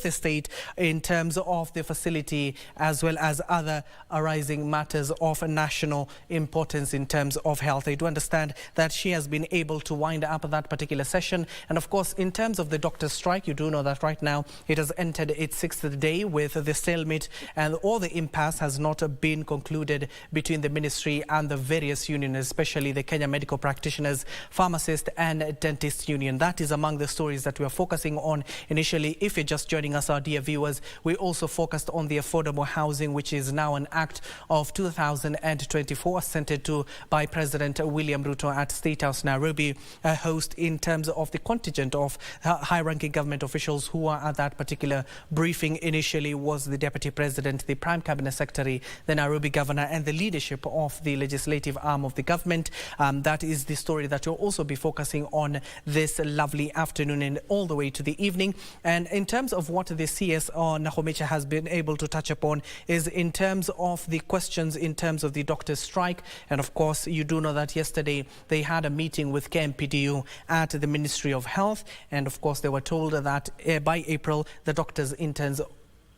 estate in terms of the facility, as well as other arising matters of national importance in terms of health. I do understand that she has been able to wind up that particular session. And of course, in terms of the doctor's strike, you do know that right now it has entered its 6th day with the stalemate, and all the impasse has not been concluded between the ministry and the various unions, especially the Kenya Medical Practitioners, Pharmacists and Dentists Union. That is among the stories that we are focusing on initially. If you're just joining us, our dear viewers, we also focused on the affordable housing, which is now an act of 2024, assented to by President William Ruto at State House, Nairobi. A host in terms of the contingent of high-ranking government officials who are at that particular briefing initially was the Deputy President, the Prime Cabinet Secretary, the Nairobi Governor, and the leadership of the legislative arm of the government. That is the story that you'll also be focusing on this lovely afternoon and all the way to the evening. And in terms of what the CS Nahomecha has been able to touch upon is in terms of the questions in terms of the doctor's strike. And of course, you do know that yesterday they had a meeting with KMPDU at the Ministry of Health. And of course, they were told that by April, the doctors' interns,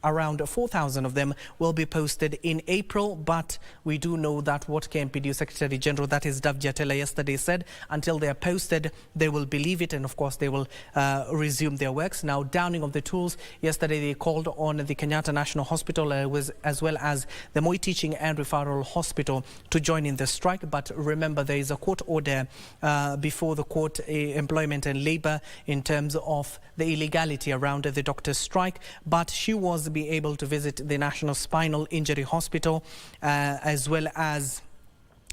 around 4,000 of them, will be posted in April. But we do know that what KMPDU Secretary General, that is Abdiaziz, yesterday said, until they are posted, they will believe it, and of course they will resume their works. Now, downing of the tools, yesterday they called on the Kenyatta National Hospital as well as the Moi Teaching and Referral Hospital to join in the strike. But remember, there is a court order before the court, Employment and Labour, in terms of the illegality around the doctor's strike. But she was be able to visit the National Spinal Injury Hospital as well as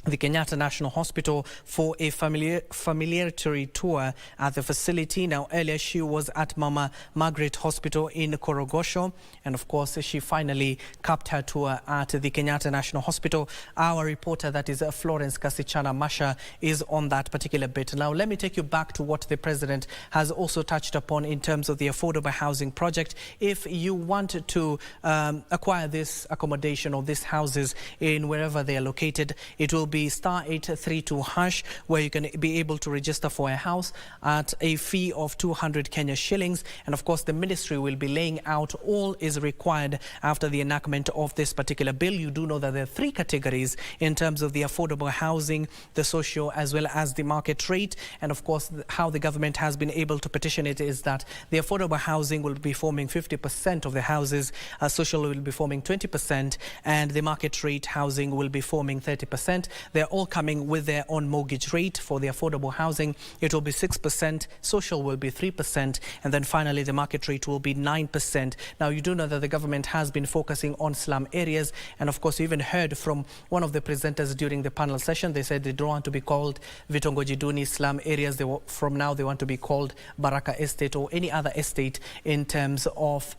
the Kenyatta National Hospital for a familiarity tour at the facility. Now, earlier she was at Mama Margaret Hospital in Korogosho, and of course she finally capped her tour at the Kenyatta National Hospital. Our reporter, that is Florence Kasichana Masha, is on that particular bit. Now, let me take you back to what the President has also touched upon in terms of the affordable housing project. If you want to acquire this accommodation or these houses in wherever they are located, it will be *832#, where you can be able to register for a house at a fee of 200 Kenya shillings. And of course, the ministry will be laying out all is required after the enactment of this particular bill. You do know that there are 3 categories in terms of the affordable housing, the social, as well as the market rate. And of course, how the government has been able to petition it is that the affordable housing will be forming 50% of the houses, social will be forming 20%, and the market rate housing will be forming 30%. They're all coming with their own mortgage rate. For the affordable housing, it will be 6%, social will be 3%, and then finally the market rate will be 9%. Now, you do know that the government has been focusing on slum areas, and of course, you even heard from one of the presenters during the panel session. They said they don't want to be called Vitongoji Duni slum areas. From now, they want to be called Baraka Estate or any other estate in terms of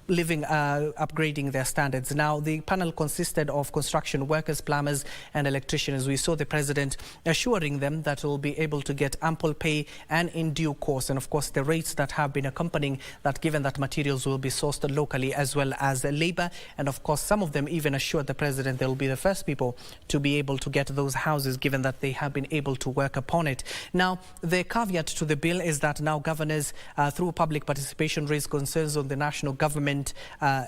upgrading their standards. Now, the panel consisted of construction workers, plumbers, and electricians. We saw the President assuring them that they will be able to get ample pay and in due course. And of course, the rates that have been accompanying that, given that materials will be sourced locally as well as labor. And of course, some of them even assured the President they will be the first people to be able to get those houses, given that they have been able to work upon it. Now, the caveat to the bill is that now governors, through public participation, raise concerns on the national government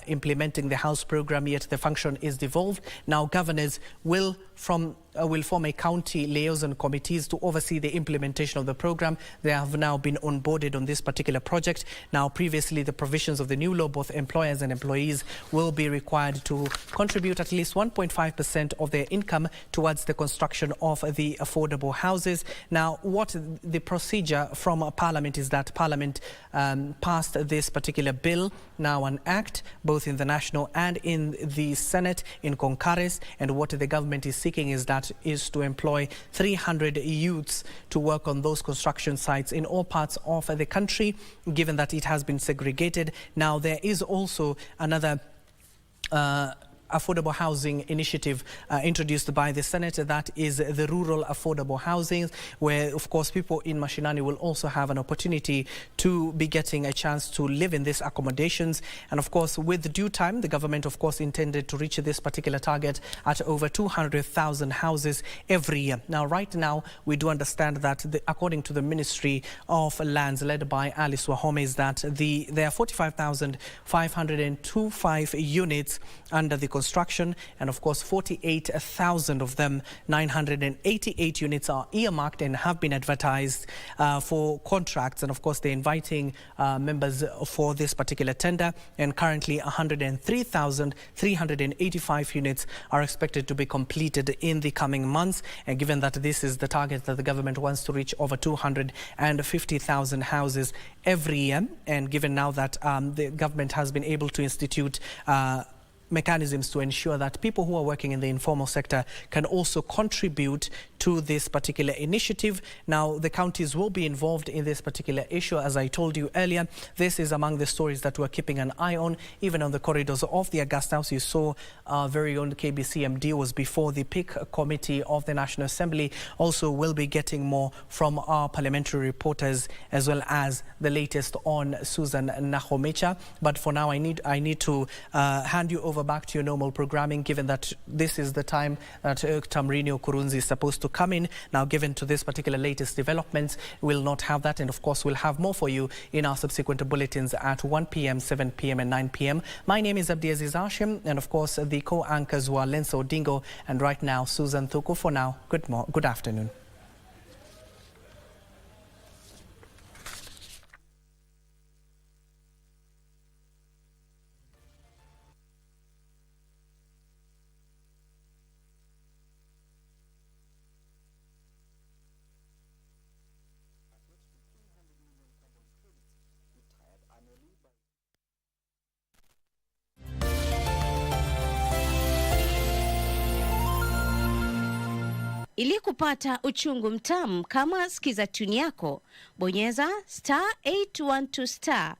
implementing the house program, yet the function is devolved. Now, governors will form a county liaison committees to oversee the implementation of the program. They have now been onboarded on this particular project. Now, previously, the provisions of the new law, both employers and employees will be required to contribute at least 1.5% of their income towards the construction of the affordable houses. Now, what the procedure from Parliament is that Parliament passed this particular bill, now an act, both in the National and in the Senate in concurrence. And what the government is seeking is to employ 300 youths to work on those construction sites in all parts of the country, given that it has been segregated. Now, there is also another affordable housing initiative introduced by the Senate. That is the rural affordable housing, where of course people in Mashinani will also have an opportunity to be getting a chance to live in these accommodations. And of course, with due time, the government of course intended to reach this particular target at over 200,000 houses every year. Now, right now, we do understand that according to the Ministry of Lands led by Alice Wahome, is that there are 45,525 units under the construction, and of course 48,000 of them, 988 units, are earmarked and have been advertised for contracts. And of course they're inviting members for this particular tender, and currently 103,385 units are expected to be completed in the coming months. And given that this is the target that the government wants to reach over 250,000 houses every year, and given now that the government has been able to institute mechanisms to ensure that people who are working in the informal sector can also contribute to this particular initiative. Now, the counties will be involved in this particular issue. As I told you earlier, this is among the stories that we're keeping an eye on. Even on the corridors of the Augusta House, you saw our very own KBC MD was before the PIC committee of the National Assembly. Also, we'll be getting more from our parliamentary reporters, as well as the latest on Susan Nahomecha. But for now, I need to hand you over back to your normal programming, given that this is the time that Tamrini Kurunzi is supposed to come in. Now, given to this particular latest developments, we'll not have that, and of course we'll have more for you in our subsequent bulletins at 1 p.m, 7 p.m. and 9 p.m. My name is Abdiaziz Hashim, and of course the co-anchors were Lenso Dingo and right now Susan Thuku. For now, good afternoon. Ili kupata uchungu mtamu kama skiza tune yako, bonyeza *812*5